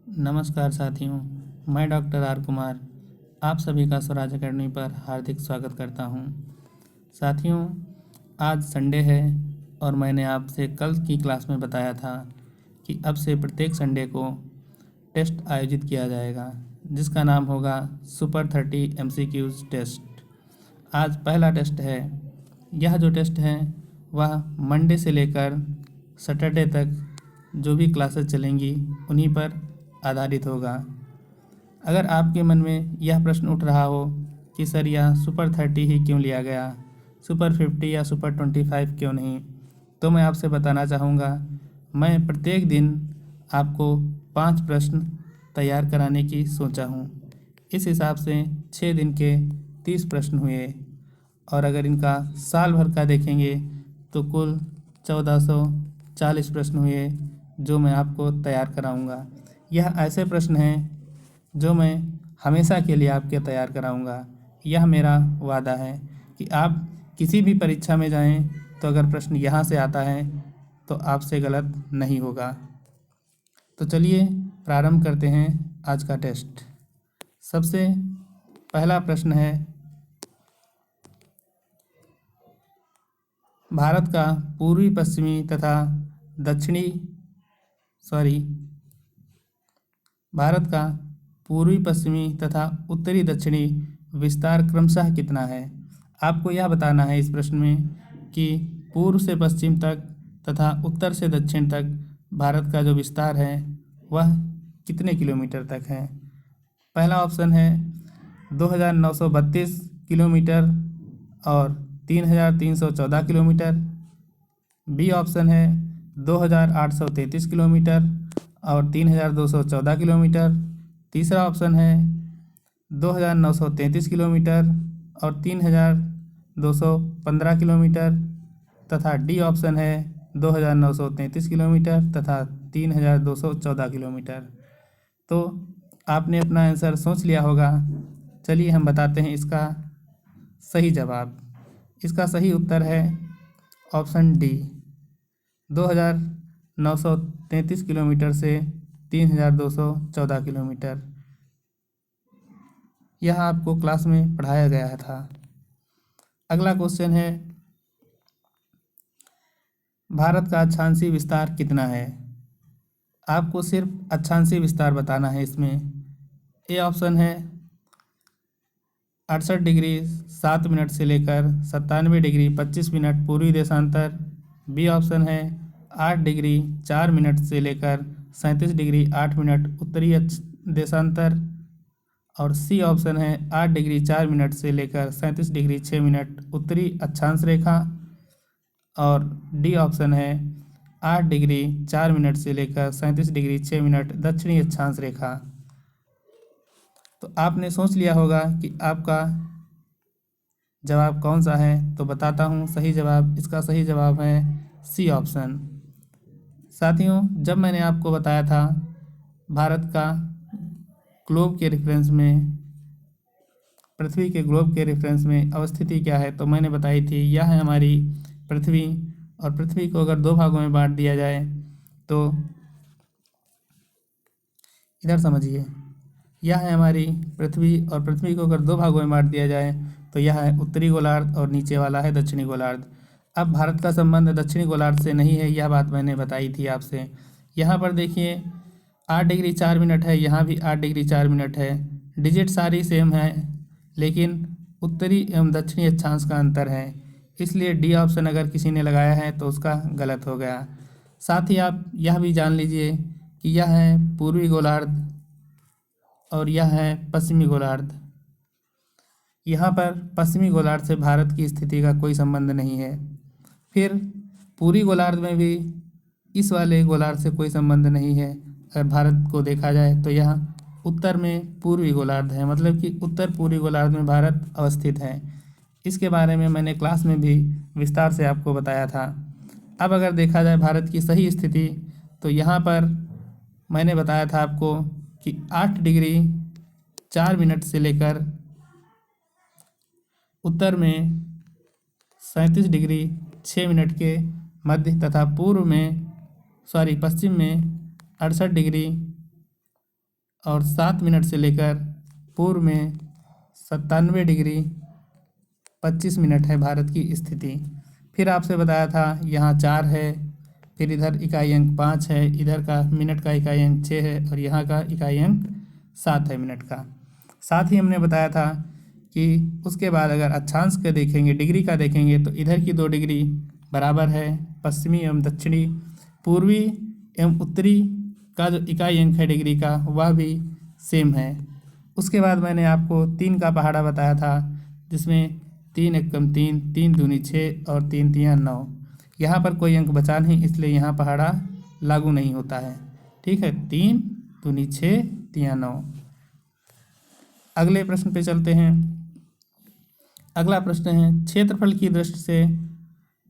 नमस्कार साथियों, मैं डॉक्टर आर कुमार आप सभी का स्वराज अकेडमी पर हार्दिक स्वागत करता हूं। साथियों, आज संडे है और मैंने आपसे कल की क्लास में बताया था कि अब से प्रत्येक संडे को टेस्ट आयोजित किया जाएगा जिसका नाम होगा सुपर 30 MCQs टेस्ट। आज पहला टेस्ट है। यह जो टेस्ट है वह मंडे से लेकर सैटरडे तक जो भी क्लासेस चलेंगी उन्हीं पर आधारित होगा। अगर आपके मन में यह प्रश्न उठ रहा हो कि सर यह सुपर 30 ही क्यों लिया गया, सुपर 50 या सुपर 25 क्यों नहीं, तो मैं आपसे बताना चाहूँगा। मैं प्रत्येक दिन आपको 5 प्रश्न तैयार कराने की सोचा हूँ। इस हिसाब से 6 दिन के 30 प्रश्न हुए और अगर इनका साल भर का देखेंगे तो कुल 1440 प्रश्न हुए जो मैं आपको तैयार कराऊंगा। यह ऐसे प्रश्न हैं जो मैं हमेशा के लिए आपके तैयार कराऊंगा। यह मेरा वादा है कि आप किसी भी परीक्षा में जाएं तो अगर प्रश्न यहाँ से आता है तो आपसे गलत नहीं होगा। तो चलिए प्रारंभ करते हैं आज का टेस्ट। सबसे पहला प्रश्न है, भारत का पूर्वी पश्चिमी तथा दक्षिणी भारत का पूर्वी पश्चिमी तथा उत्तरी दक्षिणी विस्तार क्रमशः कितना है। आपको यह बताना है इस प्रश्न में कि पूर्व से पश्चिम तक तथा उत्तर से दक्षिण तक भारत का जो विस्तार है वह कितने किलोमीटर तक है। पहला ऑप्शन है 2932 किलोमीटर और 3314 किलोमीटर। बी ऑप्शन है 2833 किलोमीटर और 3214 किलोमीटर। तीसरा ऑप्शन है 2933 किलोमीटर और 3215 किलोमीटर तथा डी ऑप्शन है 2933 किलोमीटर तथा 3214 किलोमीटर। तो आपने अपना आंसर सोच लिया होगा। चलिए हम बताते हैं इसका सही जवाब। इसका सही उत्तर है ऑप्शन डी, 2933 किलोमीटर से 3214 किलोमीटर। यह आपको क्लास में पढ़ाया गया था। अगला क्वेश्चन है, भारत का अक्षांशीय विस्तार कितना है। आपको सिर्फ अक्षांशीय विस्तार बताना है इसमें। ए ऑप्शन है 68 डिग्री 7 मिनट से लेकर 97 डिग्री 25 मिनट पूर्वी देशांतर। बी ऑप्शन है 8 डिग्री 4 मिनट से लेकर 37 डिग्री 8 मिनट उत्तरी देशांतर। और सी ऑप्शन है 8 डिग्री 4 मिनट से लेकर 37 डिग्री 6 मिनट उत्तरी अक्षांश रेखा। और डी ऑप्शन है 8 डिग्री 4 मिनट से लेकर 37 डिग्री 6 मिनट दक्षिणी अक्षांश रेखा। तो आपने सोच लिया होगा कि आपका जवाब कौन सा है। तो बताता हूँ सही जवाब। इसका सही जवाब है सी ऑप्शन। साथियों, जब मैंने आपको बताया था भारत का ग्लोब के रेफरेंस में, पृथ्वी के ग्लोब के रेफरेंस में अवस्थिति क्या है, तो मैंने बताई थी यह है हमारी पृथ्वी। और पृथ्वी को अगर 2 भागों में बांट दिया जाए तो इधर समझिए, यह है हमारी पृथ्वी और पृथ्वी को अगर 2 भागों में बांट दिया जाए तो यह है उत्तरी गोलार्ध और नीचे वाला है दक्षिणी गोलार्ध। अब भारत का संबंध दक्षिणी गोलार्ध से नहीं है, यह बात मैंने बताई थी आपसे। यहाँ पर देखिए 8 डिग्री 4 मिनट है, यहाँ भी 8 डिग्री 4 मिनट है। डिजिट सारी सेम है लेकिन उत्तरी एवं दक्षिणी अक्षांश का अंतर है, इसलिए डी ऑप्शन अगर किसी ने लगाया है तो उसका गलत हो गया। साथ ही आप यह भी जान लीजिए कि यह है पूर्वी गोलार्ध और यह है पश्चिमी गोलार्ध। यहाँ पर पश्चिमी गोलार्ध से भारत की स्थिति का कोई संबंध नहीं है। फिर पूर्वी गोलार्ध में भी इस वाले गोलार्ध से कोई संबंध नहीं है। अगर भारत को देखा जाए तो यह उत्तर में पूर्वी गोलार्ध है, मतलब कि उत्तर पूर्वी गोलार्ध में भारत अवस्थित है। इसके बारे में मैंने क्लास में भी विस्तार से आपको बताया था। अब अगर देखा जाए भारत की सही स्थिति तो यहाँ पर मैंने बताया था आपको कि 8 डिग्री 4 मिनट से लेकर उत्तर में 37 डिग्री 6 मिनट के मध्य तथा पश्चिम में 68 डिग्री और 7 मिनट से लेकर पूर्व में 97 डिग्री 25 मिनट है भारत की स्थिति। फिर आपसे बताया था यहाँ 4 है, फिर इधर इकाई अंक 5 है, इधर का मिनट का इकाई अंक 6 है और यहाँ का इकाई अंक 7 है मिनट का। साथ ही हमने बताया था कि उसके बाद अगर अक्षांश का देखेंगे, डिग्री का देखेंगे, तो इधर की 2 डिग्री बराबर है। पश्चिमी एवं दक्षिणी, पूर्वी एवं उत्तरी का जो इकाई अंक है डिग्री का वह भी सेम है। उसके बाद मैंने आपको 3 का पहाड़ा बताया था, जिसमें 3 एकम 3, 3 दूनी 6 और 3 तियाँ 9। यहाँ पर कोई अंक बचा नहीं, इसलिए यहाँ पहाड़ा लागू नहीं होता है। ठीक है, 3 दूनी 6 तियाँ 9। अगले प्रश्न पे चलते हैं। अगला प्रश्न है, क्षेत्रफल की दृष्टि से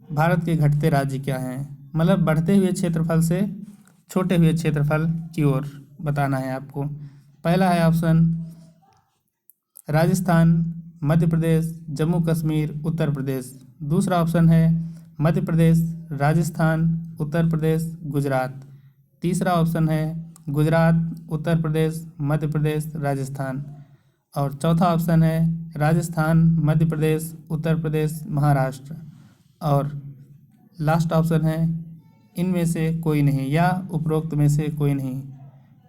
भारत के घटते राज्य क्या हैं? मतलब बढ़ते हुए क्षेत्रफल से छोटे हुए क्षेत्रफल की ओर बताना है आपको। पहला है ऑप्शन राजस्थान, मध्य प्रदेश, जम्मू कश्मीर, उत्तर प्रदेश। दूसरा ऑप्शन है मध्य प्रदेश, राजस्थान, उत्तर प्रदेश, गुजरात। तीसरा ऑप्शन है गुजरात, उत्तर प्रदेश, मध्य प्रदेश, राजस्थान। और चौथा ऑप्शन है राजस्थान, मध्य प्रदेश, उत्तर प्रदेश, महाराष्ट्र। और लास्ट ऑप्शन है इनमें से कोई नहीं या उपरोक्त में से कोई नहीं।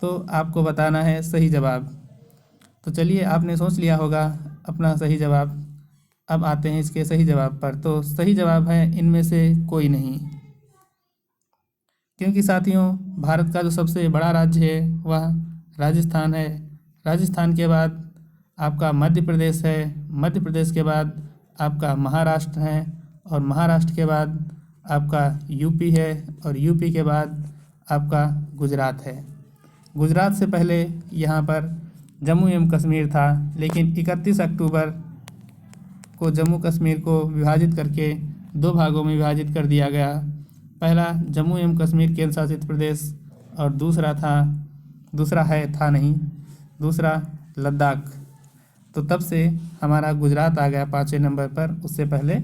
तो आपको बताना है सही जवाब। तो चलिए, आपने सोच लिया होगा अपना सही जवाब। अब आते हैं इसके सही जवाब पर। तो सही जवाब है इनमें से कोई नहीं, क्योंकि साथियों भारत का जो सबसे बड़ा राज्य है वह राजस्थान है। राजस्थान के बाद आपका मध्य प्रदेश है, मध्य प्रदेश के बाद आपका महाराष्ट्र है और महाराष्ट्र के बाद आपका यूपी है और यूपी के बाद आपका गुजरात है। गुजरात से पहले यहाँ पर जम्मू एवं कश्मीर था, लेकिन 31 अक्टूबर को जम्मू कश्मीर को विभाजित करके 2 भागों में विभाजित कर दिया गया। पहला जम्मू एवं कश्मीर केंद्र शासित प्रदेश और दूसरा लद्दाख। तो तब से हमारा गुजरात आ गया 5वें नंबर पर, उससे पहले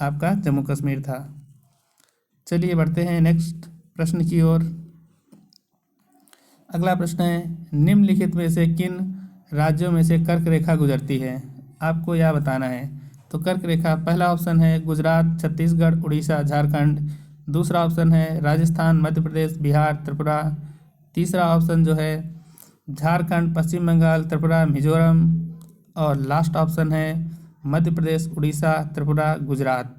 आपका जम्मू कश्मीर था। चलिए बढ़ते हैं नेक्स्ट प्रश्न की ओर। अगला प्रश्न है, निम्नलिखित में से किन राज्यों में से कर्क रेखा गुजरती है? आपको यह बताना है। तो कर्क रेखा, पहला ऑप्शन है गुजरात, छत्तीसगढ़, उड़ीसा, झारखंड। दूसरा ऑप्शन है राजस्थान, मध्य प्रदेश, बिहार, त्रिपुरा। तीसरा ऑप्शन जो है झारखंड, पश्चिम बंगाल, त्रिपुरा, मिजोरम। और लास्ट ऑप्शन है मध्य प्रदेश, उड़ीसा, त्रिपुरा, गुजरात।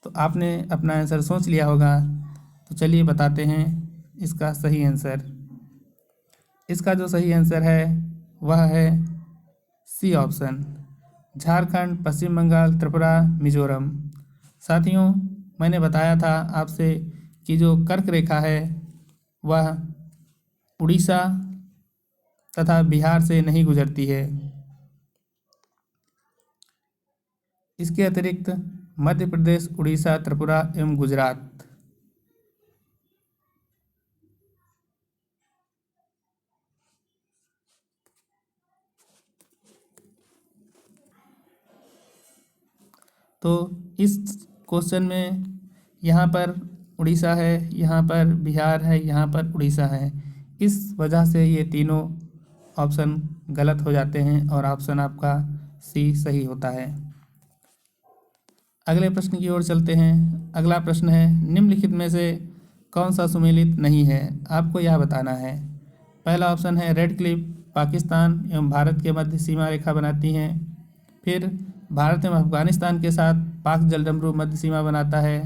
तो आपने अपना आंसर सोच लिया होगा, तो चलिए बताते हैं इसका सही आंसर। इसका जो सही आंसर है वह है सी ऑप्शन, झारखंड, पश्चिम बंगाल, त्रिपुरा, मिजोरम। साथियों मैंने बताया था आपसे कि जो कर्क रेखा है वह उड़ीसा तथा बिहार से नहीं गुजरती है। इसके अतिरिक्त मध्य प्रदेश, उड़ीसा, त्रिपुरा एवं गुजरात। तो इस क्वेश्चन में यहाँ पर उड़ीसा है, यहाँ पर बिहार है, यहाँ पर उड़ीसा है। इस वजह से ये तीनों ऑप्शन गलत हो जाते हैं और ऑप्शन आपका सी सही होता है। अगले प्रश्न की ओर चलते हैं। अगला प्रश्न है, निम्नलिखित में से कौन सा सुमेलित नहीं है? आपको यह बताना है। पहला ऑप्शन है रेड क्लिफ, पाकिस्तान एवं भारत के मध्य सीमा रेखा बनाती हैं। फिर भारत एवं अफगानिस्तान के साथ पाक जलडमरू मध्य सीमा बनाता है।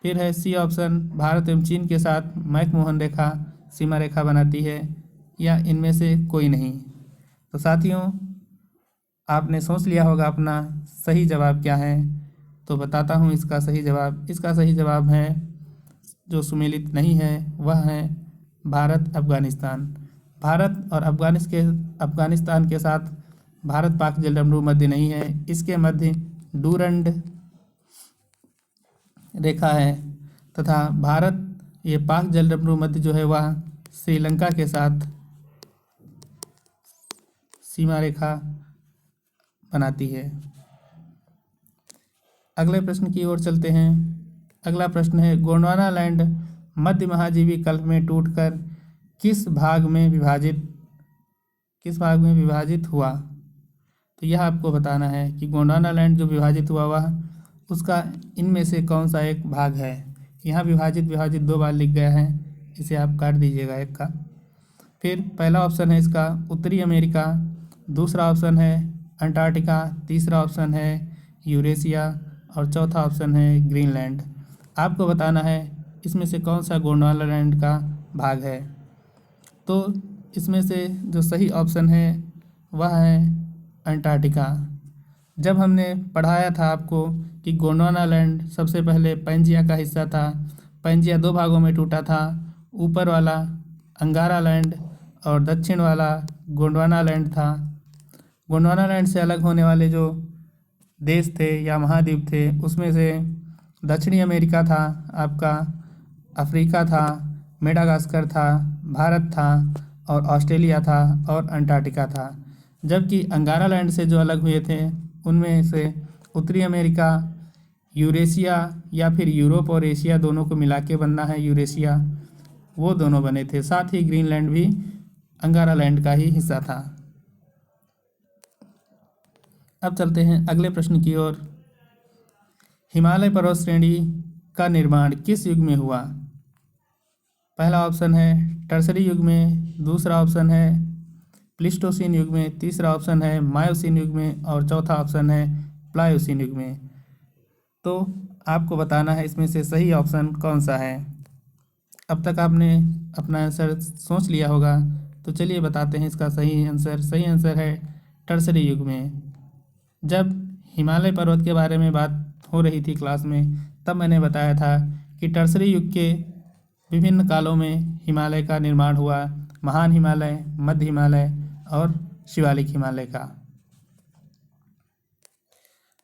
फिर है सी ऑप्शन, भारत एवं चीन के साथ मैकमोहन रेखा सीमा रेखा बनाती है, या इनमें से कोई नहीं। तो साथियों आपने सोच लिया होगा अपना सही जवाब क्या है। तो बताता हूँ इसका सही जवाब। इसका सही जवाब है, जो सुमेलित नहीं है वह है भारत अफगानिस्तान। भारत और अफगानिस्तान के साथ भारत पाक जलडमरू मध्य नहीं है, इसके मध्य डूरंड रेखा है तथा भारत ये पाक जलडमरू मध्य जो है वह श्रीलंका के साथ सीमा रेखा बनाती है। अगले प्रश्न की ओर चलते हैं। अगला प्रश्न है, गोंडवाना लैंड मध्य महाजीवी कल्प में टूटकर किस भाग में विभाजित हुआ? तो यह आपको बताना है कि गोंडवाना लैंड जो विभाजित हुआ वह उसका इनमें से कौन सा एक भाग है। यहाँ विभाजित 2 बार लिख गया है, इसे आप काट दीजिएगा एक का। फिर पहला ऑप्शन है इसका उत्तरी अमेरिका, दूसरा ऑप्शन है अंटार्कटिका, तीसरा ऑप्शन है यूरेशिया और चौथा ऑप्शन है ग्रीनलैंड। आपको बताना है इसमें से कौन सा गोंडवाना लैंड का भाग है। तो इसमें से जो सही ऑप्शन है वह है अंटार्कटिका। जब हमने पढ़ाया था आपको कि गोंडवाना लैंड सबसे पहले पैंजिया का हिस्सा था, पैंजिया 2 भागों में टूटा था, ऊपर वाला अंगारा लैंड और दक्षिण वाला गोंडवाना लैंड था। गोंडवाना लैंड से अलग होने वाले जो देश थे या महाद्वीप थे उसमें से दक्षिणी अमेरिका था, आपका अफ्रीका था, मेडागास्कर था, भारत था और ऑस्ट्रेलिया था और अंटार्कटिका था। जबकि अंगारा लैंड से जो अलग हुए थे उनमें से उत्तरी अमेरिका, यूरेशिया या फिर यूरोप और एशिया दोनों को मिला के बनना है यूरेशिया, वो दोनों बने थे। साथ ही ग्रीनलैंड भी अंगारा लैंड का ही हिस्सा था। अब चलते हैं अगले प्रश्न की ओर। हिमालय पर्वत श्रेणी का निर्माण किस युग में हुआ? पहला ऑप्शन है टर्सरी युग में, दूसरा ऑप्शन है प्लीस्टोसीन युग में, तीसरा ऑप्शन है मायोसीन युग में और चौथा ऑप्शन है प्लायोसीन युग में। तो आपको बताना है इसमें से सही ऑप्शन कौन सा है। अब तक आपने अपना आंसर सोच लिया होगा, तो चलिए बताते हैं इसका सही आंसर। सही आंसर है टर्सरी युग में। जब हिमालय पर्वत के बारे में बात हो रही थी क्लास में, तब मैंने बताया था कि टर्सरी युग के विभिन्न कालों में हिमालय का निर्माण हुआ, महान हिमालय, मध्य हिमालय और शिवालिक हिमालय का।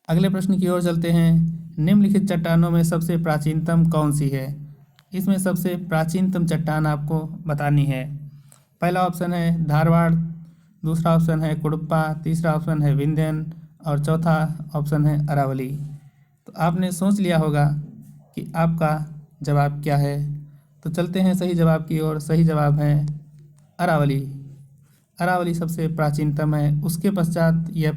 अगले प्रश्न की ओर चलते हैं। निम्नलिखित चट्टानों में सबसे प्राचीनतम कौन सी है? इसमें सबसे प्राचीनतम चट्टान आपको बतानी है। पहला ऑप्शन है धारवाड़, दूसरा ऑप्शन है कुडप्पा, तीसरा ऑप्शन है विंध्यन और चौथा ऑप्शन है अरावली। तो आपने सोच लिया होगा कि आपका जवाब क्या है। तो चलते हैं सही जवाब की ओर। सही जवाब है अरावली। अरावली सबसे प्राचीनतम है। उसके पश्चात यह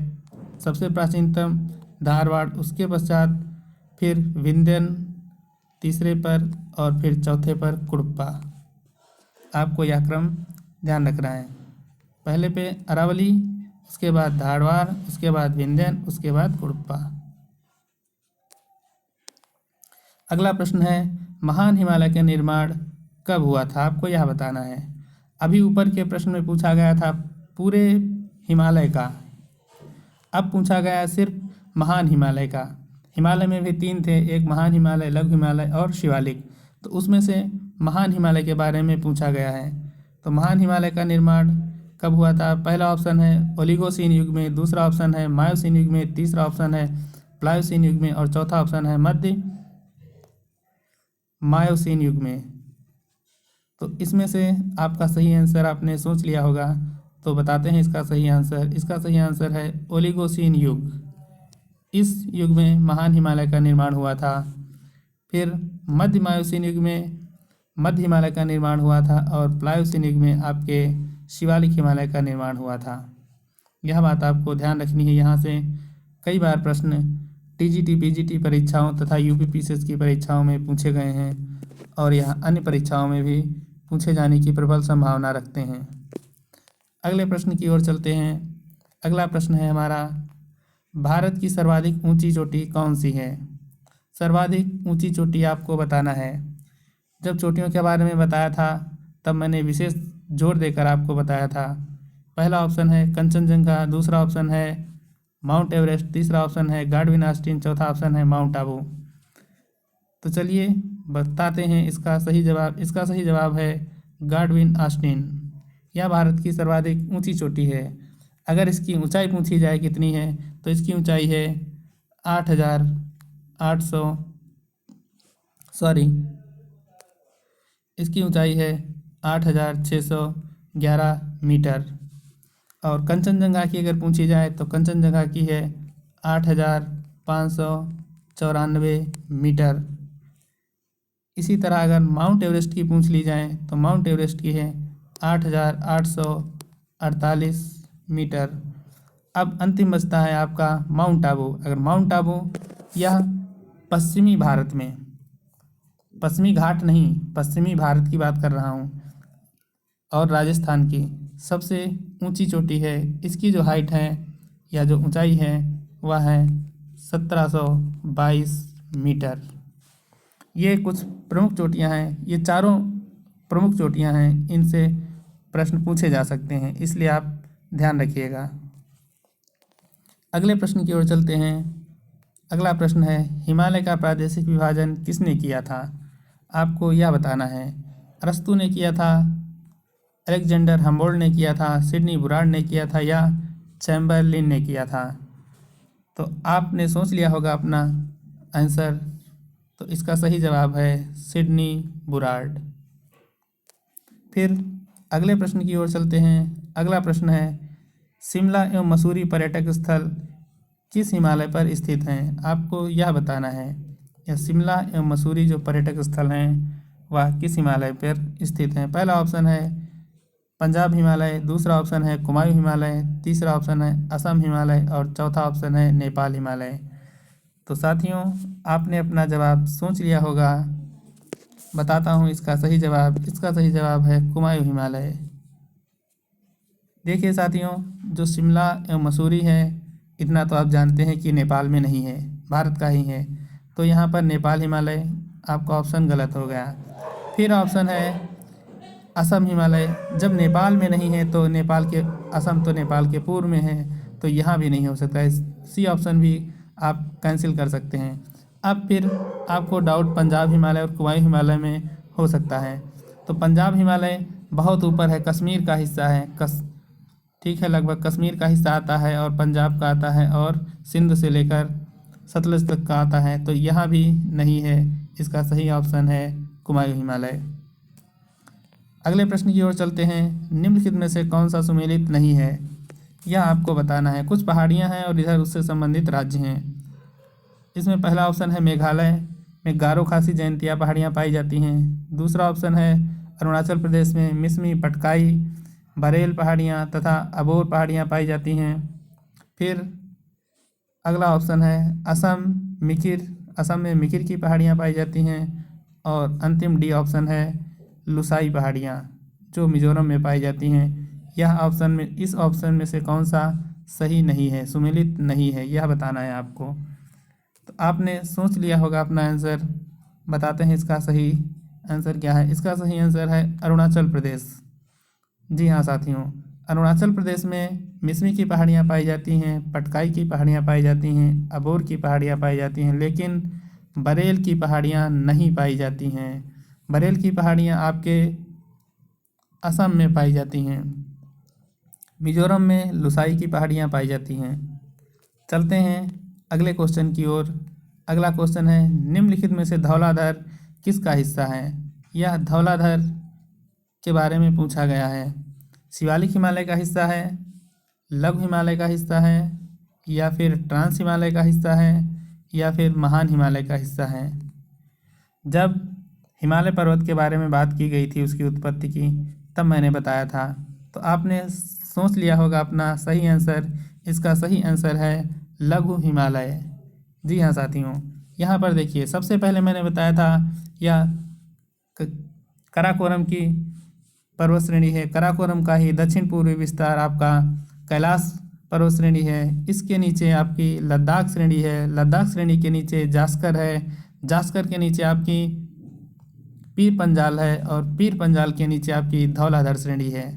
सबसे प्राचीनतम धारवाड़, उसके पश्चात फिर विंध्यन तीसरे पर और फिर चौथे पर कुडप्पा। आपको यह क्रम ध्यान रखना है। पहले पे अरावली, उसके बाद धारवाड़, उसके बाद विंध्यन, उसके बाद कुडप्पा। अगला प्रश्न है महान हिमालय का निर्माण कब हुआ था? आपको यह बताना है। अभी ऊपर के प्रश्न में पूछा गया था पूरे हिमालय का, अब पूछा गया है सिर्फ महान हिमालय का। हिमालय में भी 3 थे, एक महान हिमालय, लघु हिमालय और शिवालिक। तो उसमें से महान हिमालय के बारे में पूछा गया है। तो महान हिमालय का निर्माण कब हुआ था? पहला ऑप्शन है ओलिगोसीन युग में, दूसरा ऑप्शन है मायोसीन युग में, तीसरा ऑप्शन है प्लायोसीन युग में और चौथा ऑप्शन है मध्य मायोसीन युग में। तो इसमें से आपका सही आंसर आपने सोच लिया होगा, तो बताते हैं इसका सही आंसर। इसका सही आंसर है ओलिगोसीन युग। इस युग में महान हिमालय का निर्माण हुआ था। फिर मध्य मायोसीन युग में मध्य हिमालय का निर्माण हुआ था और प्लायोसीन युग में आपके शिवालिक हिमालय का निर्माण हुआ था। यह बात आपको ध्यान रखनी है। यहाँ से कई बार प्रश्न टीजीटी, पीजीटी परीक्षाओं तथा यूपीपीसीएस की परीक्षाओं में पूछे गए हैं और यह अन्य परीक्षाओं में भी पूछे जाने की प्रबल संभावना रखते हैं। अगले प्रश्न की ओर चलते हैं। अगला प्रश्न है हमारा, भारत की सर्वाधिक ऊंची चोटी कौन सी है? सर्वाधिक ऊंची चोटी आपको बताना है। जब चोटियों के बारे में बताया था तब मैंने विशेष जोर देकर आपको बताया था। पहला ऑप्शन है कंचनजंगा, दूसरा ऑप्शन है माउंट एवरेस्ट, तीसरा ऑप्शन है गाडविन आस्टीन, चौथा ऑप्शन है माउंट आबू। तो चलिए बताते हैं इसका सही जवाब। इसका सही जवाब है गाडविन आस्टीन। यह भारत की सर्वाधिक ऊंची चोटी है। अगर इसकी ऊंचाई पूछी जाए कितनी है, तो इसकी ऊंचाई है 8,800 इसकी ऊंचाई है 8,611 मीटर। और कंचनजंगा की अगर पूछी जाए तो कंचनजंगा की है 8,594 मीटर। इसी तरह अगर माउंट एवरेस्ट की पूछ ली जाए तो माउंट एवरेस्ट की है 8,848 मीटर। अब अंतिम बचता है आपका माउंट आबू। अगर माउंट आबू, यह पश्चिमी भारत में, पश्चिमी घाट नहीं, पश्चिमी भारत की बात कर रहा हूँ, और राजस्थान की सबसे ऊंची चोटी है। इसकी जो हाइट है या जो ऊंचाई है वह है 1722 मीटर। ये कुछ प्रमुख चोटियां हैं, ये चारों प्रमुख चोटियां हैं, इनसे प्रश्न पूछे जा सकते हैं, इसलिए आप ध्यान रखिएगा। अगले प्रश्न की ओर चलते हैं। अगला प्रश्न है, हिमालय का प्रादेशिक विभाजन किसने किया था? आपको यह बताना है। अरस्तु ने किया था, अलेक्जेंडर हम्बोल्ट ने किया था, सिडनी बुराड ने किया था, या चैम्बरलिन ने किया था? तो आपने सोच लिया होगा अपना आंसर। तो इसका सही जवाब है सिडनी बुराड। फिर अगले प्रश्न की ओर चलते हैं। अगला प्रश्न है, शिमला एवं मसूरी पर्यटक स्थल किस हिमालय पर स्थित हैं? आपको यह बताना है। यह शिमला एवं मसूरी जो पर्यटक स्थल हैं वह किस हिमालय पर स्थित हैं? पहला ऑप्शन है पंजाब हिमालय, दूसरा ऑप्शन है कुमायूं हिमालय, तीसरा ऑप्शन है असम हिमालय, और चौथा ऑप्शन है नेपाल हिमालय। तो साथियों, आपने अपना जवाब सोच लिया होगा। बताता हूँ इसका सही जवाब। इसका सही जवाब है कुमायूं हिमालय। देखिए साथियों, जो शिमला एवं मसूरी है, इतना तो आप जानते हैं कि नेपाल में नहीं है, भारत का ही है। तो यहाँ पर नेपाल हिमालय, आपका ऑप्शन गलत हो गया। फिर ऑप्शन है असम हिमालय। जब नेपाल में नहीं है तो नेपाल के, असम तो नेपाल के पूर्व में है, तो यहाँ भी नहीं हो सकता है। सी ऑप्शन भी आप कैंसिल कर सकते हैं। अब फिर आपको डाउट पंजाब हिमालय और कुमायूं हिमालय में हो सकता है। तो पंजाब हिमालय बहुत ऊपर है, कश्मीर का हिस्सा है, ठीक है, लगभग कश्मीर का हिस्सा आता है, और पंजाब का आता है, और सिंध से लेकर सतलज तक का आता है। तो यहाँ भी नहीं है। इसका सही ऑप्शन है कुमायूं हिमालय। अगले प्रश्न की ओर चलते हैं। निम्नलिखित में से कौन सा सुमेलित नहीं है? यह आपको बताना है। कुछ पहाड़ियाँ हैं और इधर उससे संबंधित राज्य हैं। इसमें पहला ऑप्शन है मेघालय में गारो खासी जयंतिया पहाड़ियाँ पाई जाती हैं। दूसरा ऑप्शन है अरुणाचल प्रदेश में मिसमी, पटकाई, बरेल पहाड़ियाँ तथा अबोर पहाड़ियाँ पाई जाती हैं। फिर अगला ऑप्शन है असम, मिकिर, असम में मिकिर की पहाड़ियाँ पाई जाती हैं। और अंतिम डी ऑप्शन है लुसाई पहाड़ियाँ, जो मिजोरम में पाई जाती हैं। यह ऑप्शन में, इस ऑप्शन में से कौन सा सही नहीं है, सुमेलित नहीं है, यह बताना है आपको। तो आपने सोच लिया होगा अपना आंसर। बताते हैं इसका सही आंसर क्या है। इसका सही आंसर है अरुणाचल प्रदेश। जी हाँ साथियों, अरुणाचल प्रदेश में मिसमी की पहाड़ियाँ पाई जाती हैं, पटकाई की पहाड़ियाँ पाई जाती हैं, अबोर की पहाड़ियाँ पाई जाती हैं, लेकिन बरेल की पहाड़ियाँ नहीं पाई जाती हैं। बरेल की पहाड़ियाँ आपके असम में पाई जाती हैं। मिजोरम में लुसाई की पहाड़ियाँ पाई जाती हैं। चलते हैं अगले क्वेश्चन की ओर। अगला क्वेश्चन है, निम्नलिखित में से धौलाधर किसका हिस्सा है? यह धौलाधर के बारे में पूछा गया है। शिवालिक हिमालय का हिस्सा है, लघु हिमालय का हिस्सा है, या फिर ट्रांस हिमालय का हिस्सा है, या फिर महान हिमालय का हिस्सा है? जब हिमालय पर्वत के बारे में बात की गई थी, उसकी उत्पत्ति की, तब मैंने बताया था। तो आपने सोच लिया होगा अपना सही आंसर। इसका सही आंसर है लघु हिमालय। जी हाँ साथियों, यहाँ पर देखिए, सबसे पहले मैंने बताया था यह काराकोरम की पर्वत श्रेणी है। काराकोरम का ही दक्षिण पूर्वी विस्तार आपका कैलाश पर्वत श्रेणी है। इसके नीचे आपकी लद्दाख श्रेणी है। लद्दाख श्रेणी के नीचे जास्कर है। जास्कर के नीचे आपकी पीर पंजाल है, और पीर पंजाल के नीचे आपकी धौलाधर श्रेणी है।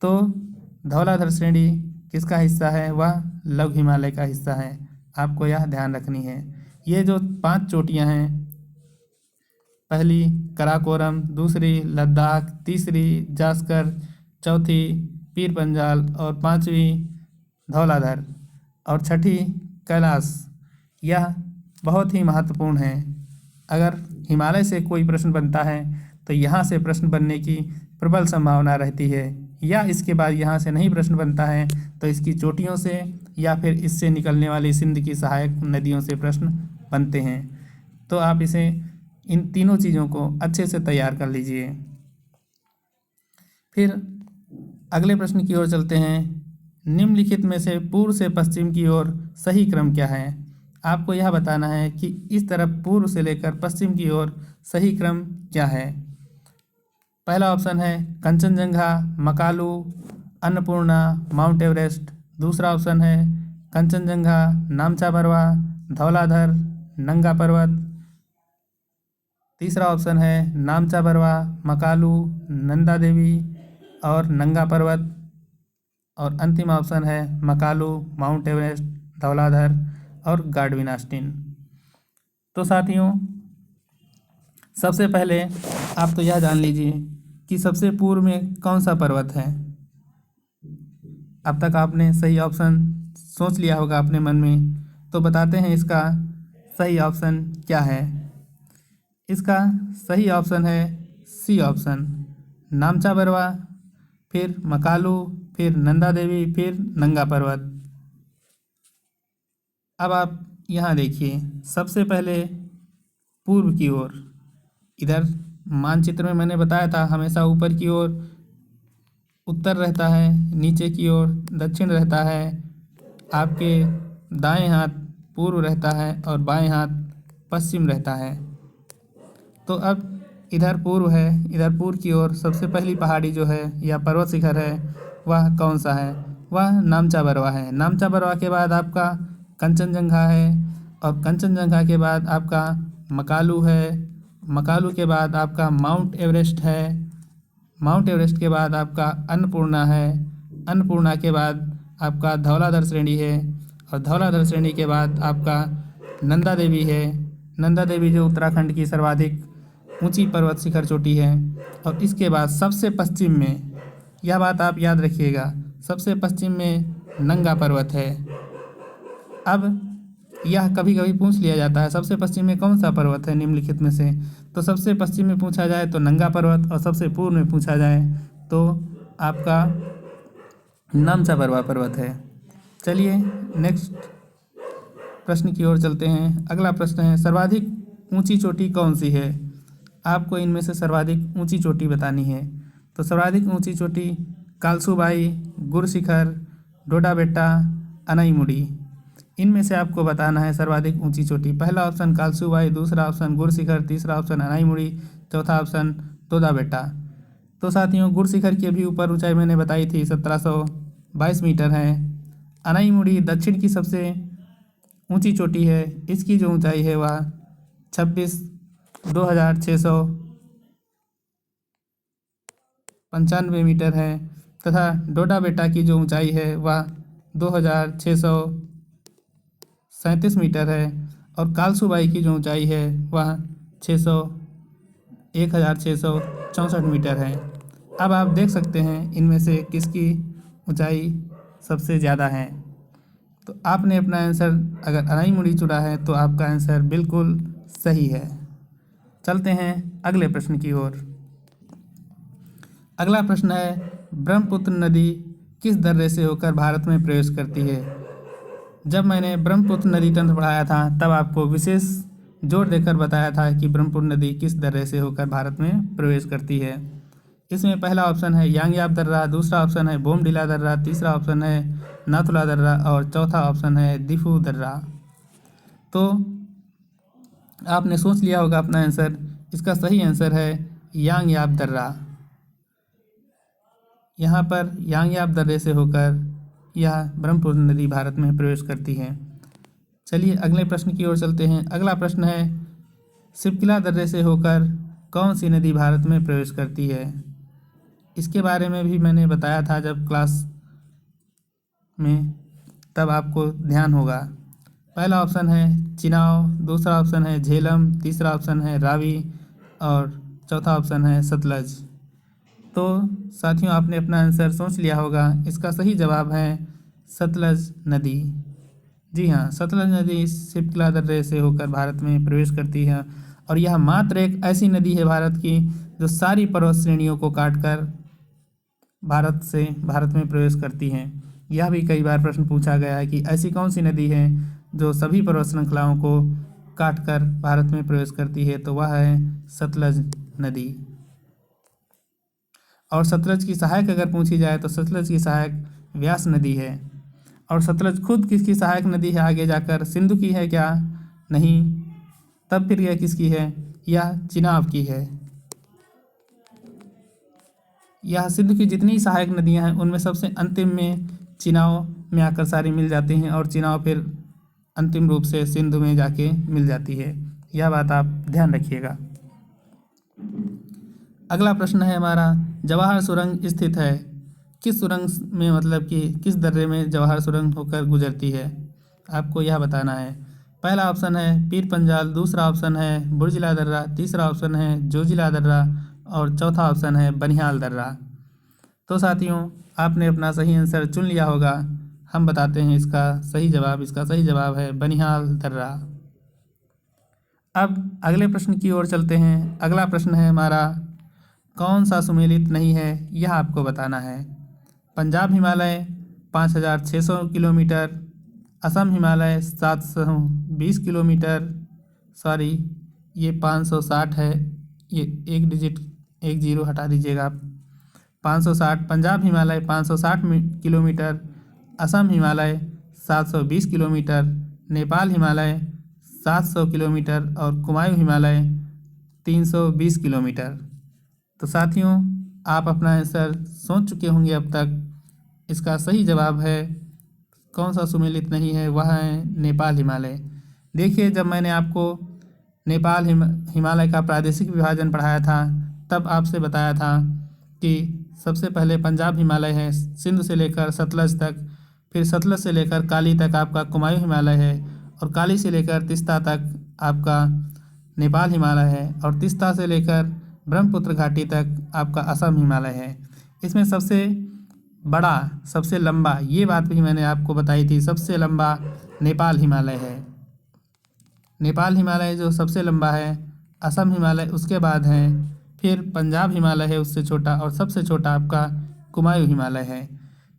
तो धौलाधर श्रेणी किसका हिस्सा है? वह लघु हिमालय का हिस्सा है। आपको यह ध्यान रखनी है। ये जो 5 चोटियां हैं, पहली काराकोरम, दूसरी लद्दाख, तीसरी जास्कर, चौथी पीर पंजाल, और 5वीं धौलाधर, और छठी कैलाश, यह बहुत ही महत्वपूर्ण है। अगर हिमालय से कोई प्रश्न बनता है तो यहाँ से प्रश्न बनने की प्रबल संभावना रहती है, या इसके बाद यहाँ से नहीं प्रश्न बनता है तो इसकी चोटियों से या फिर इससे निकलने वाली सिंध की सहायक नदियों से प्रश्न बनते हैं। तो आप इसे, इन तीनों चीज़ों को अच्छे से तैयार कर लीजिए। फिर अगले प्रश्न की ओर चलते हैं। निम्नलिखित में से पूर्व से पश्चिम की ओर सही क्रम क्या है? आपको यह बताना है कि इस तरफ पूर्व से लेकर पश्चिम की ओर सही क्रम क्या है। पहला ऑप्शन है कंचनजंगा, मकालू, अन्नपूर्णा, माउंट एवरेस्ट। दूसरा ऑप्शन है कंचनजंगा, नामचा बरवा, धौलाधर, नंगा पर्वत। तीसरा ऑप्शन है नामचा बरवा, मकालू, नंदा देवी और नंगा पर्वत। और अंतिम ऑप्शन है मकालू, माउंट एवरेस्ट, धौलाधर और गाडविन ऑस्टिन। तो साथियों, सबसे पहले आप तो यह जान लीजिए कि सबसे पूर्व में कौन सा पर्वत है। अब तक आपने सही ऑप्शन सोच लिया होगा अपने मन में, तो बताते हैं इसका सही ऑप्शन क्या है। इसका सही ऑप्शन है सी ऑप्शन, नामचा बरवा, फिर मकालू, फिर नंदा देवी, फिर नंगा पर्वत। अब आप यहाँ देखिए, सबसे पहले पूर्व की ओर, इधर मानचित्र में मैंने बताया था हमेशा ऊपर की ओर उत्तर रहता है, नीचे की ओर दक्षिण रहता है, आपके दाएं हाथ पूर्व रहता है और बाएं हाथ पश्चिम रहता है। तो अब इधर पूर्व है, इधर पूर्व की ओर सबसे पहली पहाड़ी जो है या पर्वत शिखर है वह कौन सा है? वह नामचा बरवा है। नामचा बरवा के बाद आपका कंचनजंगा है और कंचनजंगा के बाद आपका मकालू है। मकालू के बाद आपका माउंट एवरेस्ट है। माउंट एवरेस्ट के बाद आपका अन्नपूर्णा है। अन्नपूर्णा के बाद आपका धौलाधर श्रेणी है और धौलाधर श्रेणी के बाद आपका नंदा देवी है। नंदा देवी जो उत्तराखंड की सर्वाधिक ऊंची पर्वत शिखर चोटी है। और इसके बाद सबसे पश्चिम में, यह बात आप याद रखिएगा, सबसे पश्चिम में नंगा पर्वत है। अब यह कभी कभी पूछ लिया जाता है सबसे पश्चिम में कौन सा पर्वत है निम्नलिखित में से। तो सबसे पश्चिम में पूछा जाए तो नंगा पर्वत और सबसे पूर्व में पूछा जाए तो आपका नामचा बरवा पर्वत है। चलिए नेक्स्ट प्रश्न की ओर चलते हैं। अगला प्रश्न है सर्वाधिक ऊंची चोटी कौन सी है? आपको इनमें से सर्वाधिक ऊंची चोटी बतानी है। तो सर्वाधिक ऊंची चोटी कालसूबाई, गुरशिखर, डोडा बेट्टा, अनाईमुड़ी, इनमें से आपको बताना है सर्वाधिक ऊंची चोटी। पहला ऑप्शन कालसूबाई, दूसरा ऑप्शन गुरशिखर, तीसरा ऑप्शन अनाईमुड़ी, चौथा ऑप्शन डोडा बेट्टा। तो साथियों, गुरशिखर की भी ऊपर ऊंचाई मैंने बताई थी 1722 मीटर है। अनाईमुड़ी दक्षिण की सबसे ऊंची चोटी है, इसकी जो ऊंचाई है वह 26,2695 मीटर है। तथा डोडा बेट्टा की जो ऊंचाई है वह 2,637 मीटर है। और कालसूबाई की जो ऊंचाई है वह 1,664 मीटर है। अब आप देख सकते हैं इनमें से किसकी ऊंचाई सबसे ज़्यादा है। तो आपने अपना आंसर अगर अनाईमुड़ी चुना है तो आपका आंसर बिल्कुल सही है। चलते हैं अगले प्रश्न की ओर। अगला प्रश्न है ब्रह्मपुत्र नदी किस दर्रे से होकर भारत में प्रवेश करती है? जब मैंने ब्रह्मपुत्र नदी तंत्र पढ़ाया था तब आपको विशेष जोर देकर बताया था कि ब्रह्मपुत्र नदी किस दर्रे से होकर भारत में प्रवेश करती है। इसमें पहला ऑप्शन है यांगयाब दर्रा, दूसरा ऑप्शन है बोमडिला दर्रा, तीसरा ऑप्शन है नाथुला दर्रा और चौथा ऑप्शन है दिफू दर्रा। तो आपने सोच लिया होगा अपना आंसर। इसका सही आंसर है यांगयाब दर्रा। यहाँ पर यांगयाब दर्रे से होकर यह ब्रह्मपुत्र नदी भारत में प्रवेश करती है। चलिए अगले प्रश्न की ओर चलते हैं। अगला प्रश्न है सिपकिला दर्रे से होकर कौन सी नदी भारत में प्रवेश करती है? इसके बारे में भी मैंने बताया था जब क्लास में, तब आपको ध्यान होगा। पहला ऑप्शन है चिनाव, दूसरा ऑप्शन है झेलम, तीसरा ऑप्शन है रावी और चौथा ऑप्शन है सतलज। तो साथियों, आपने अपना आंसर सोच लिया होगा। इसका सही जवाब है सतलज नदी। जी हाँ, सतलज नदी सिपकिला दर्रे से होकर भारत में प्रवेश करती है और यह मात्र एक ऐसी नदी है भारत की जो सारी पर्वत श्रेणियों को काटकर भारत में प्रवेश करती हैं। यह भी कई बार प्रश्न पूछा गया है कि ऐसी कौन सी नदी है जो सभी पर्वत श्रृंखलाओं को काटकर भारत में प्रवेश करती है, तो वह है सतलज नदी। और सतलज की सहायक अगर पूछी जाए तो सतलज की सहायक व्यास नदी है। और सतलज खुद किसकी सहायक नदी है आगे जाकर? सिंधु की है क्या? नहीं। तब फिर यह किसकी है? यह चिनाब की है। यह सिंधु की जितनी सहायक नदियां हैं उनमें सबसे अंतिम में चिनाव में आकर सारी मिल जाती हैं और चिनाव फिर अंतिम रूप से सिंधु में जाके मिल जाती है। यह बात आप ध्यान रखिएगा। अगला प्रश्न है हमारा, जवाहर सुरंग स्थित है किस सुरंग में, मतलब कि किस दर्रे में जवाहर सुरंग होकर गुजरती है? आपको यह बताना है। पहला ऑप्शन है पीर पंजाल, दूसरा ऑप्शन है बुर्जिला दर्रा, तीसरा ऑप्शन है जोजिला दर्रा और चौथा ऑप्शन है बनिहाल दर्रा। तो साथियों, आपने अपना सही आंसर चुन लिया होगा। हम बताते हैं इसका सही जवाब। इसका सही जवाब है बनिहाल दर्रा। अब अगले प्रश्न की ओर चलते हैं। अगला प्रश्न है हमारा, कौन सा सुमेलित नहीं है, यह आपको बताना है। Punjab Himalaya 5600 kilometre, Assam Himalaya 720 kilometre, sorry ये 560 है, ये एक डिजिट, एक जीरो हटा दीजिएगा आप। 560 Punjab Himalaya 560 kilometre, Assam Himalaya 720 kilometre, Nepal Himalaya 700 kilometre और कुमायूं हिमालय 320 किलोमीटर। तो साथियों, आप अपना आंसर सोच चुके होंगे अब तक। इसका सही जवाब है, कौन सा सुमेलित नहीं है, वह है नेपाल हिमालय। देखिए, जब मैंने आपको नेपाल हिमालय का प्रादेशिक विभाजन पढ़ाया था तब आपसे बताया था कि सबसे पहले पंजाब हिमालय है सिंध से लेकर सतलज तक, फिर सतलज से लेकर काली तक आपका कुमायूं हिमालय है और काली से लेकर तीस्ता तक आपका नेपाल हिमालय है और तीस्ता से लेकर ब्रह्मपुत्र घाटी तक आपका असम हिमालय है। इसमें सबसे बड़ा, सबसे लंबा, ये बात भी मैंने आपको बताई थी, सबसे लंबा नेपाल हिमालय है। नेपाल हिमालय जो सबसे लंबा है, असम हिमालय उसके बाद है, फिर पंजाब हिमालय है उससे छोटा और सबसे छोटा आपका कुमायूं हिमालय है।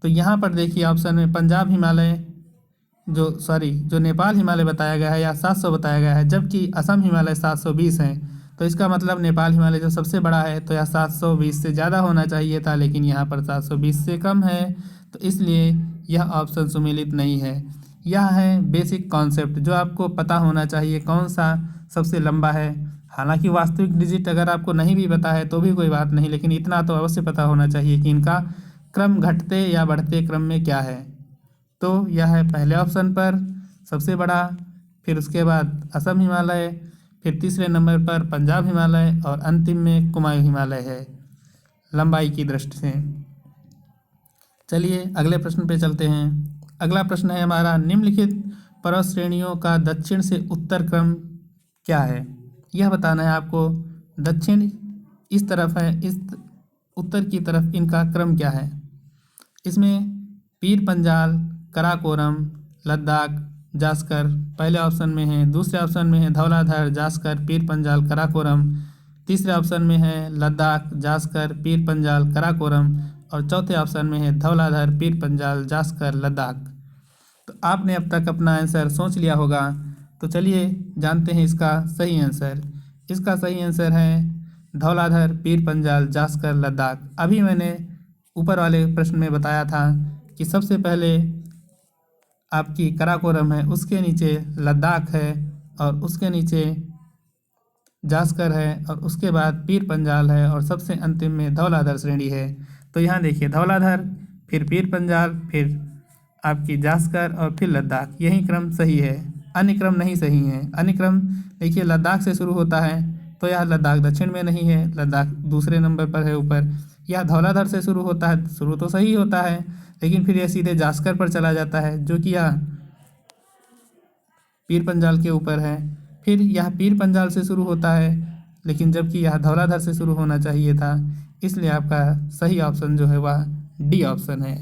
तो यहाँ पर देखिए ऑप्शन में पंजाब हिमालय जो नेपाल हिमालय बताया गया है या 700 बताया गया है, जबकि असम हिमालय 720 है। तो इसका मतलब नेपाल हिमालय जो सबसे बड़ा है तो यह 720 से ज़्यादा होना चाहिए था, लेकिन यहाँ पर 720 से कम है, तो इसलिए यह ऑप्शन सुमेलित नहीं है। यह है बेसिक कॉन्सेप्ट जो आपको पता होना चाहिए, कौन सा सबसे लंबा है। हालांकि वास्तविक डिजिट अगर आपको नहीं भी पता है तो भी कोई बात नहीं, लेकिन इतना तो अवश्य पता होना चाहिए कि इनका क्रम घटते या बढ़ते क्रम में क्या है। तो यह है पहले ऑप्शन पर सबसे बड़ा, फिर उसके बाद असम हिमालय, फिर तीसरे नंबर पर पंजाब हिमालय और अंतिम में कुमायूं हिमालय है लंबाई की दृष्टि से। चलिए अगले प्रश्न पे चलते हैं। अगला प्रश्न है हमारा, निम्नलिखित पर्वत श्रेणियों का दक्षिण से उत्तर क्रम क्या है? यह बताना है आपको। दक्षिण इस तरफ है, इस उत्तर की तरफ इनका क्रम क्या है? इसमें पीर पंजाल, कराकोरम, लद्दाख, जास्कर पहले ऑप्शन में है, दूसरे ऑप्शन में है धौलाधर, जास्कर, पीर पंजाल, कराकोरम, तीसरे ऑप्शन में है लद्दाख, जास्कर, पीर पंजाल, कराकोरम और चौथे ऑप्शन में है धौलाधर, पीर पंजाल, जास्कर, लद्दाख। तो आपने अब तक अपना आंसर सोच लिया होगा, तो चलिए जानते हैं इसका सही आंसर। इसका सही आंसर है धौलाधर, पीर पंजाल, जास्कर, लद्दाख। अभी मैंने ऊपर वाले प्रश्न में बताया था कि सबसे पहले आपकी कराकोरम है, उसके नीचे लद्दाख है और उसके नीचे जास्कर है और उसके बाद पीर पंजाल है और सबसे अंतिम में धौलाधर श्रेणी है। तो यहाँ देखिए धौलाधर, फिर पीर पंजाल, फिर आपकी जास्कर और फिर लद्दाख, यही क्रम सही है, अन्य क्रम नहीं सही है। अन्य क्रम देखिए लद्दाख से शुरू होता है तो यह लद्दाख दक्षिण में नहीं है, लद्दाख दूसरे नंबर पर है ऊपर। यह धौलाधर से शुरू होता है, शुरू तो सही होता है, लेकिन फिर यह सीधे जास्कर पर चला जाता है जो कि यह पीर पंजाल के ऊपर है। फिर यह पीर पंजाल से शुरू होता है, लेकिन जबकि यह धौलाधर से शुरू होना चाहिए था, इसलिए आपका सही ऑप्शन जो है वह डी ऑप्शन है।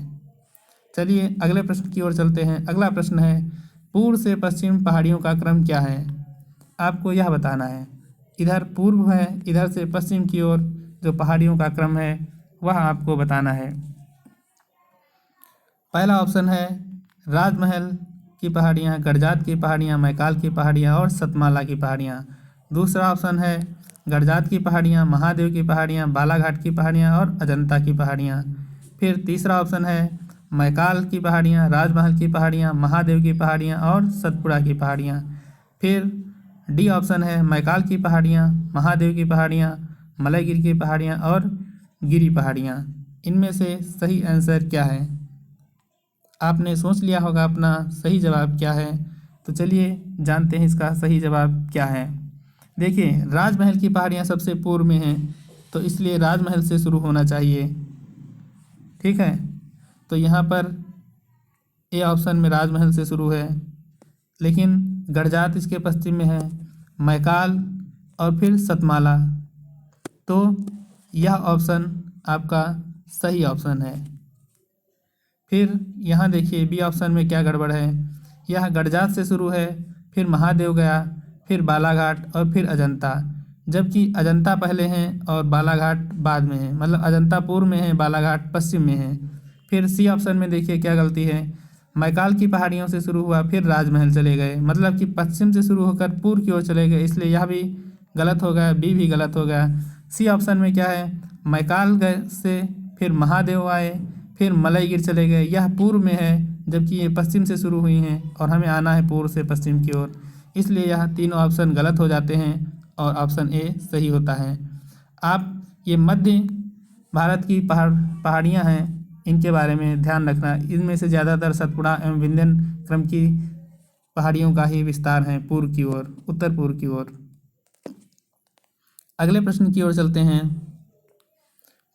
चलिए अगले प्रश्न की ओर चलते हैं। अगला प्रश्न है, पूर्व से पश्चिम पहाड़ियों का क्रम क्या है? आपको यह बताना है। इधर पूर्व है, इधर से पश्चिम की ओर जो पहाड़ियों का क्रम है वह आपको बताना है। पहला ऑप्शन है राजमहल की पहाड़ियाँ, गडजात की पहाड़ियाँ, मैकाल की पहाड़ियाँ और सतमाला की पहाड़ियाँ। दूसरा ऑप्शन है गडजात की पहाड़ियाँ, महादेव की पहाड़ियाँ, बालाघाट की पहाड़ियाँ और अजंता की पहाड़ियाँ। फिर तीसरा ऑप्शन है मैकाल की पहाड़ियाँ, राजमहल की पहाड़ियाँ, महादेव की पहाड़ियाँ और सतपुड़ा की पहाड़ियाँ। फिर डी ऑप्शन है मैकाल की पहाड़ियाँ, महादेव की पहाड़ियाँ, मलयगिरी की पहाड़ियाँ और गिरी पहाड़ियाँ। इनमें से सही आंसर क्या है? आपने सोच लिया होगा अपना सही जवाब क्या है, तो चलिए जानते हैं इसका सही जवाब क्या है। देखिए, राजमहल की पहाड़ियाँ सबसे पूर्व में हैं, तो इसलिए राजमहल से शुरू होना चाहिए। ठीक है, तो यहाँ पर ए ऑप्शन में राजमहल से शुरू है, लेकिन गडजात इसके पश्चिम में है, मैकाल और फिर सतमाला। तो यह ऑप्शन आपका सही ऑप्शन है। फिर यहाँ देखिए बी ऑप्शन में क्या गड़बड़ है। यह गडजात से शुरू है, फिर महादेव गया, फिर बालाघाट और फिर अजंता, जबकि अजंता पहले हैं और बालाघाट बाद में है। मतलब अजंता पूर्व में है, बालाघाट पश्चिम में है। फिर सी ऑप्शन में देखिए क्या गलती है। मैकाल की पहाड़ियों से शुरू हुआ, फिर राजमहल चले गए, मतलब कि पश्चिम से शुरू होकर पूर्व की ओर चले गए, इसलिए यह भी गलत हो गया, बी भी गलत हो गया। सी ऑप्शन में क्या है, मैकाल गए से फिर महादेव आए, फिर मलयगिर चले गए, यह पूर्व में है, जबकि ये पश्चिम से शुरू हुई हैं और हमें आना है पूर्व से पश्चिम की ओर, इसलिए यह तीनों ऑप्शन गलत हो जाते हैं और ऑप्शन ए सही होता है। आप ये मध्य भारत की पहाड़ियाँ हैं, इनके बारे में ध्यान रखना। इनमें से ज़्यादातर सतपुड़ा एवं विंध्यन क्रम की पहाड़ियों का ही विस्तार है पूर्व की ओर, उत्तर पूर्व की ओर। अगले प्रश्न की ओर चलते हैं।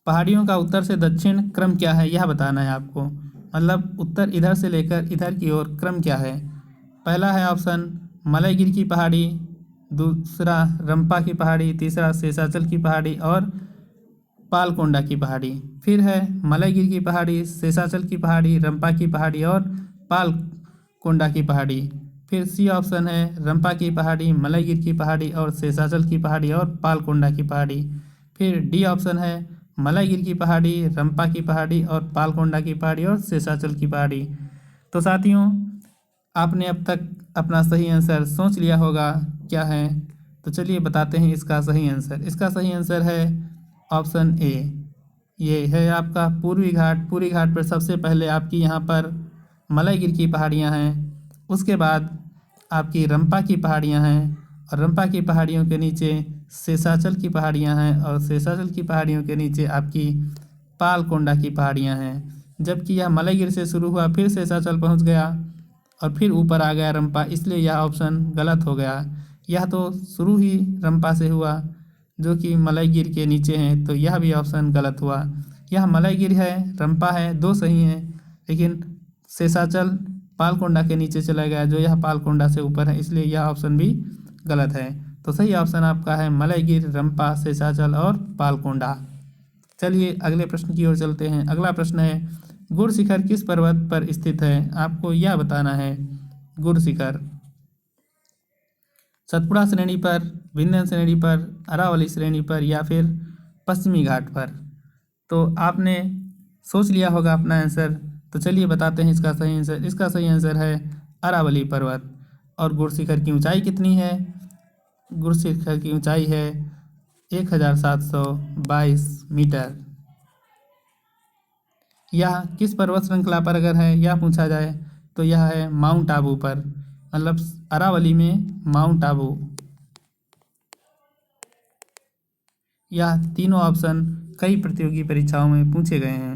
पहाड़ियों का उत्तर से दक्षिण क्रम क्या है, यह बताना है आपको। मतलब उत्तर इधर से लेकर इधर की ओर क्रम क्या है। पहला है ऑप्शन मलयगिरी की पहाड़ी, दूसरा रंपा की पहाड़ी, तीसरा शेषाचल की पहाड़ी और पालकोंडा की पहाड़ी। फिर है मलयगिरी की पहाड़ी, शेषाचल की पहाड़ी, रंपा की पहाड़ी और पालकोंडा की पहाड़ी। फिर सी ऑप्शन है रंपा की पहाड़ी, मलयगिरी की पहाड़ी और शेषाचल की पहाड़ी और पालकोंडा की पहाड़ी। फिर डी ऑप्शन है मलयगिरी की पहाड़ी, रंपा की पहाड़ी और पालकोंडा की पहाड़ी और शेषाचल की पहाड़ी। तो साथियों, आपने अब तक अपना सही आंसर सोच लिया होगा क्या है, तो चलिए बताते हैं इसका सही आंसर। इसका सही आंसर है ऑप्शन ए। ये है आपका पूर्वी घाट। पूर्वी घाट पर सबसे पहले आपकी यहाँ पर मलयगिरी की पहाड़ियाँ हैं, उसके बाद आपकी रंपा की पहाड़ियाँ हैं और रंपा की पहाड़ियों के नीचे शेषाचल की पहाड़ियाँ हैं और शेषाचल की पहाड़ियों के नीचे आपकी पालकोंडा की पहाड़ियाँ हैं। जबकि यह मलयगिरी से शुरू हुआ, फिर शेषाचल पहुँच गया और फिर ऊपर आ गया रंपा, इसलिए यह ऑप्शन गलत हो गया। यह तो शुरू ही रंपा से हुआ जो कि मलयगिरी के नीचे हैं, तो यह भी ऑप्शन गलत हुआ। यह मलयगिरी है, रंपा है, दो सही हैं, लेकिन शेषाचल पालकोंडा के नीचे चला गया जो यह पालकोंडा से ऊपर है, इसलिए यह ऑप्शन भी गलत है। तो सही ऑप्शन आपका है मलयगिरी, रंपा, शेषाचल और पालकोंडा। चलिए अगले प्रश्न की ओर चलते हैं। अगला प्रश्न है गुड़ शिखर किस पर्वत पर स्थित है, आपको यह बताना है। गुड़ शिखर सतपुड़ा श्रेणी पर, विंध्यन श्रेणी पर, अरावली श्रेणी पर या फिर पश्चिमी घाट पर। तो आपने सोच लिया होगा अपना आंसर, तो चलिए बताते हैं इसका सही आंसर। इसका सही आंसर है अरावली पर्वत। और गुड़ शिखर की ऊंचाई कितनी है? गुड़ शिखर की ऊंचाई है 1722 मीटर। यह किस पर्वत श्रृंखला पर अगर है यह पूछा जाए तो यह है माउंट आबू पर, मतलब अरावली में माउंट आबू। यह तीनों ऑप्शन कई प्रतियोगी परीक्षाओं में पूछे गए हैं।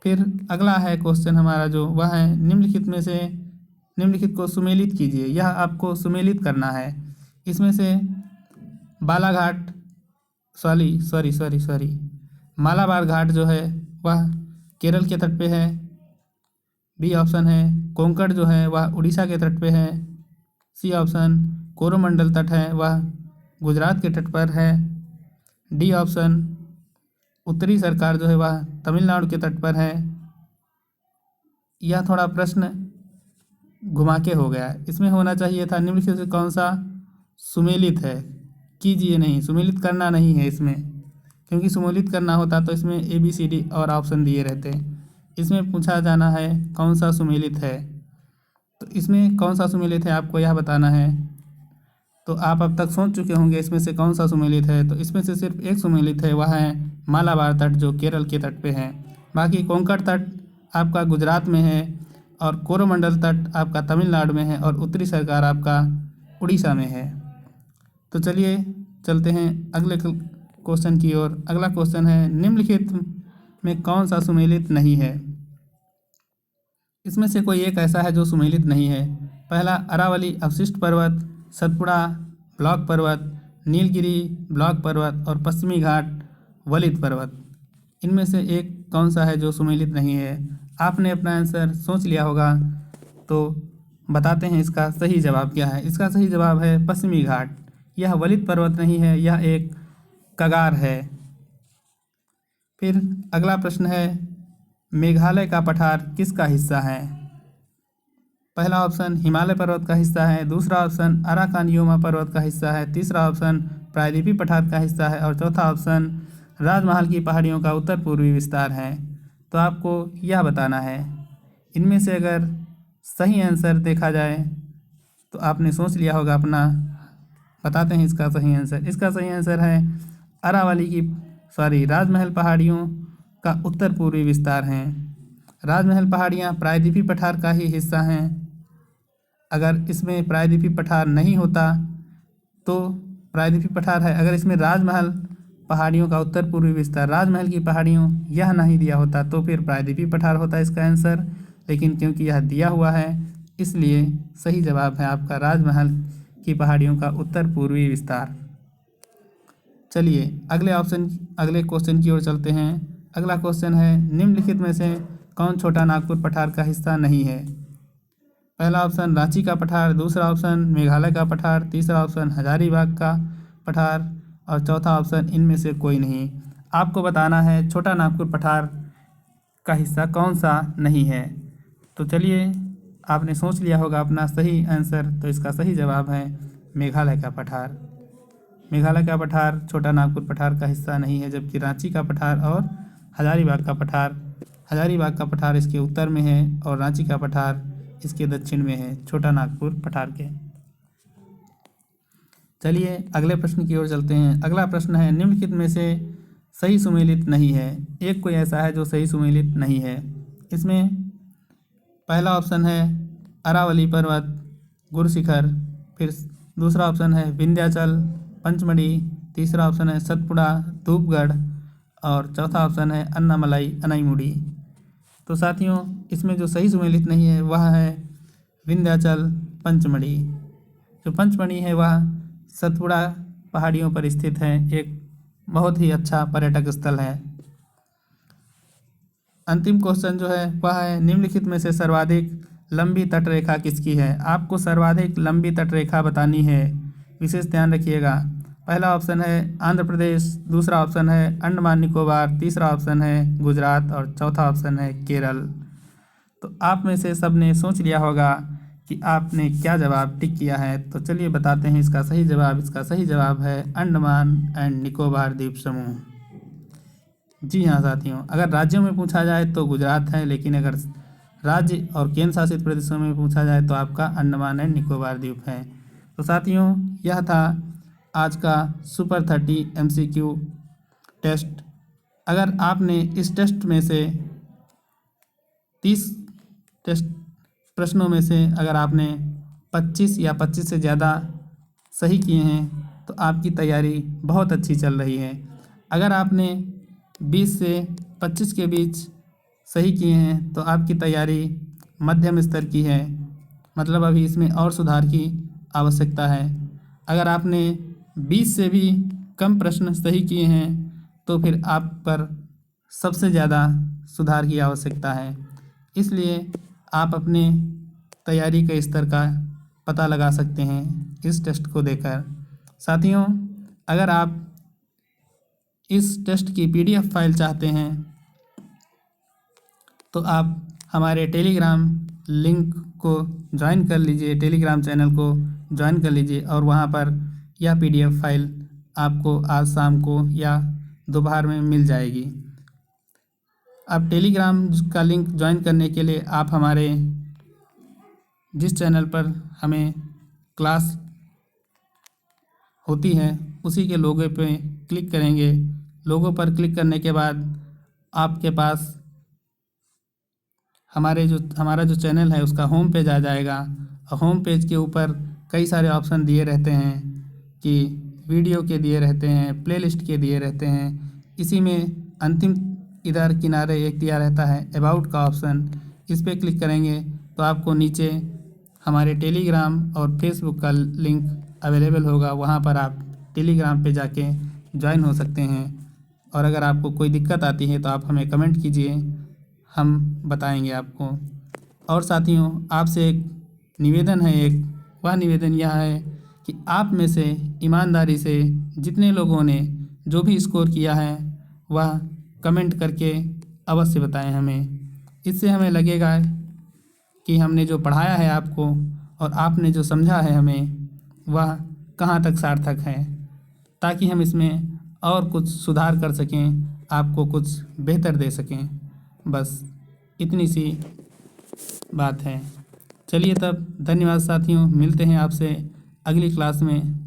फिर अगला है क्वेश्चन हमारा जो वह है निम्नलिखित में से निम्नलिखित को सुमेलित कीजिए। यह आपको सुमेलित करना है। इसमें से बालाघाट सॉरी मालाबार घाट जो है वह केरल के तट पे है। बी ऑप्शन है कोंकण जो है वह उड़ीसा के तट पे है। सी ऑप्शन कोरोमंडल तट है वह गुजरात के तट पर है। डी ऑप्शन उत्तरी सरकार जो है वह तमिलनाडु के तट पर है। यह थोड़ा प्रश्न घुमा के हो गया, इसमें होना चाहिए था निम्नलिखित से कौन सा सुमेलित है, कीजिए नहीं, सुमेलित करना नहीं है इसमें, क्योंकि सुमेलित करना होता तो इसमें ABCD और ऑप्शन दिए रहते। इसमें पूछा जाना है कौन सा सुमेलित है, तो इसमें कौन सा सुमेलित है आपको यह बताना है। तो आप अब तक सोच चुके होंगे इसमें से कौन सा सुमेलित है। तो इसमें से सिर्फ एक सुमेलित है, वह है मालाबार तट जो केरल के तट पे है। बाकी कोंकण तट आपका गुजरात में है और कोरोमंडल तट आपका तमिलनाडु में है और उत्तरी सरकार आपका उड़ीसा में है। तो चलिए चलते हैं अगले क्वेश्चन की ओर। अगला क्वेश्चन है, निम्नलिखित में कौन सा सुमेलित नहीं है। इसमें से कोई एक ऐसा है जो सुमेलित नहीं है। पहला, अरावली अवशिष्ट पर्वत, सतपुड़ा ब्लॉक पर्वत, नीलगिरी ब्लॉक पर्वत और पश्चिमी घाट वलित पर्वत। इनमें से एक कौन सा है जो सुमेलित नहीं है। आपने अपना आंसर सोच लिया होगा, तो बताते हैं इसका सही जवाब क्या है। इसका सही जवाब है पश्चिमी घाट। यह वलित पर्वत नहीं है, यह एक कगार है। फिर अगला प्रश्न है, मेघालय का पठार किसका हिस्सा है। पहला ऑप्शन हिमालय पर्वत का हिस्सा है, दूसरा ऑप्शन अराकानयोमा पर्वत का हिस्सा है, तीसरा ऑप्शन प्रायद्वीपीय पठार का हिस्सा है और चौथा ऑप्शन राजमहल की पहाड़ियों का उत्तर पूर्वी विस्तार है। तो आपको यह बताना है। इनमें से अगर सही आंसर देखा जाए तो आपने सोच लिया होगा अपना। बताते हैं इसका सही आंसर। इसका सही आंसर है राजमहल पहाड़ियों का उत्तर पूर्वी विस्तार हैं। राजमहल पहाड़ियाँ प्रायद्वीपीय पठार का ही हिस्सा हैं। अगर इसमें प्रायद्वीपीय पठार नहीं होता तो प्रायद्वीपीय पठार है। अगर इसमें राजमहल पहाड़ियों का उत्तर पूर्वी विस्तार, राजमहल की पहाड़ियों यह नहीं दिया होता तो फिर प्रायद्वीपीय पठार होता इसका आंसर। लेकिन क्योंकि यह दिया हुआ है इसलिए सही जवाब है आपका राजमहल की पहाड़ियों का उत्तर पूर्वी विस्तार। चलिए अगले क्वेश्चन की ओर चलते हैं। अगला क्वेश्चन है, निम्नलिखित में से कौन छोटा नागपुर पठार का हिस्सा नहीं है। पहला ऑप्शन रांची का पठार, दूसरा ऑप्शन मेघालय का पठार, तीसरा ऑप्शन हजारीबाग का पठार और चौथा ऑप्शन इनमें से कोई नहीं। आपको बताना है छोटा नागपुर पठार का हिस्सा कौन सा नहीं है। तो चलिए आपने सोच लिया होगा अपना सही आंसर। तो इसका सही जवाब है मेघालय का पठार। मेघालय का पठार छोटा नागपुर पठार का हिस्सा नहीं है, जबकि रांची का पठार और हजारीबाग का पठार इसके उत्तर में है और रांची का पठार इसके दक्षिण में है छोटा नागपुर पठार के। चलिए अगले प्रश्न की ओर चलते हैं। अगला प्रश्न है, निम्नलिखित में से सही सुमेलित नहीं है। एक कोई ऐसा है जो सही सुमेलित नहीं है। इसमें पहला ऑप्शन है अरावली पर्वत गुरशिखर, फिर दूसरा ऑप्शन है विंध्याचल पंचमढ़ी, तीसरा ऑप्शन है सतपुड़ा धूपगढ़ और चौथा ऑप्शन है अन्नामलाई अनाईमुड़ी। तो साथियों इसमें जो सही सुमेलित नहीं है वह है विंध्याचल पंचमढ़ी। जो पंचमढ़ी है वह सतपुड़ा पहाड़ियों पर स्थित है, एक बहुत ही अच्छा पर्यटक स्थल है। अंतिम क्वेश्चन जो है वह है, निम्नलिखित में से सर्वाधिक लंबी तटरेखा किसकी है। आपको सर्वाधिक लंबी तटरेखा बतानी है, विशेष ध्यान रखिएगा। पहला ऑप्शन है आंध्र प्रदेश, दूसरा ऑप्शन है अंडमान निकोबार, तीसरा ऑप्शन है गुजरात और चौथा ऑप्शन है केरल। तो आप में से सब ने सोच लिया होगा कि आपने क्या जवाब टिक किया है। तो चलिए बताते हैं इसका सही जवाब। इसका सही जवाब है अंडमान एंड निकोबार द्वीप समूह। जी हाँ साथियों, अगर राज्यों में पूछा जाए तो गुजरात है, लेकिन अगर राज्य और केंद्र शासित प्रदेशों में पूछा जाए तो आपका अंडमान एंड निकोबार द्वीप है। तो साथियों यह था आज का सुपर 30 MCQ टेस्ट। अगर आपने इस टेस्ट में से 30 टेस्ट प्रश्नों में से अगर आपने 25 या 25 से ज़्यादा सही किए हैं तो आपकी तैयारी बहुत अच्छी चल रही है। अगर आपने 20 से 25 के बीच सही किए हैं तो आपकी तैयारी मध्यम स्तर की है, मतलब अभी इसमें और सुधार की आवश्यकता है। अगर आपने 20 से भी कम प्रश्न सही किए हैं तो फिर आप पर सबसे ज़्यादा सुधार की आवश्यकता है। इसलिए आप अपने तैयारी के स्तर का पता लगा सकते हैं इस टेस्ट को देकर। साथियों अगर आप इस टेस्ट की PDF फाइल चाहते हैं तो आप हमारे टेलीग्राम लिंक को ज्वाइन कर लीजिए, टेलीग्राम चैनल को ज्वाइन कर लीजिए और वहाँ पर यह PDF फाइल आपको आज शाम को या दोपहर में मिल जाएगी। अब टेलीग्राम का लिंक ज्वाइन करने के लिए आप हमारे जिस चैनल पर हमें क्लास होती है उसी के लोगो पे क्लिक करेंगे। लोगो पर क्लिक करने के बाद आपके पास हमारा जो चैनल है उसका होम पेज आ जाएगा। और होम पेज के ऊपर कई सारे ऑप्शन दिए रहते हैं कि वीडियो के दिए रहते हैं, प्लेलिस्ट के दिए रहते हैं। इसी में अंतिम इधर किनारे एक दिया रहता है अबाउट का ऑप्शन। इस पर क्लिक करेंगे तो आपको नीचे हमारे टेलीग्राम और फेसबुक का लिंक अवेलेबल होगा। वहाँ पर आप टेलीग्राम पे जाके ज्वाइन हो सकते हैं। और अगर आपको कोई दिक्कत आती है तो आप हमें कमेंट कीजिए, हम बताएंगे आपको। और साथियों, आपसे एक निवेदन है, वह निवेदन यह है कि आप में से ईमानदारी से जितने लोगों ने जो भी स्कोर किया है वह कमेंट करके अवश्य बताएं हमें। इससे हमें लगेगा कि हमने जो पढ़ाया है आपको और आपने जो समझा है हमें वह कहाँ तक सार्थक है, ताकि हम इसमें और कुछ सुधार कर सकें, आपको कुछ बेहतर दे सकें। बस इतनी सी बात है। चलिए तब, धन्यवाद साथियों, मिलते हैं आपसे अगली क्लास में।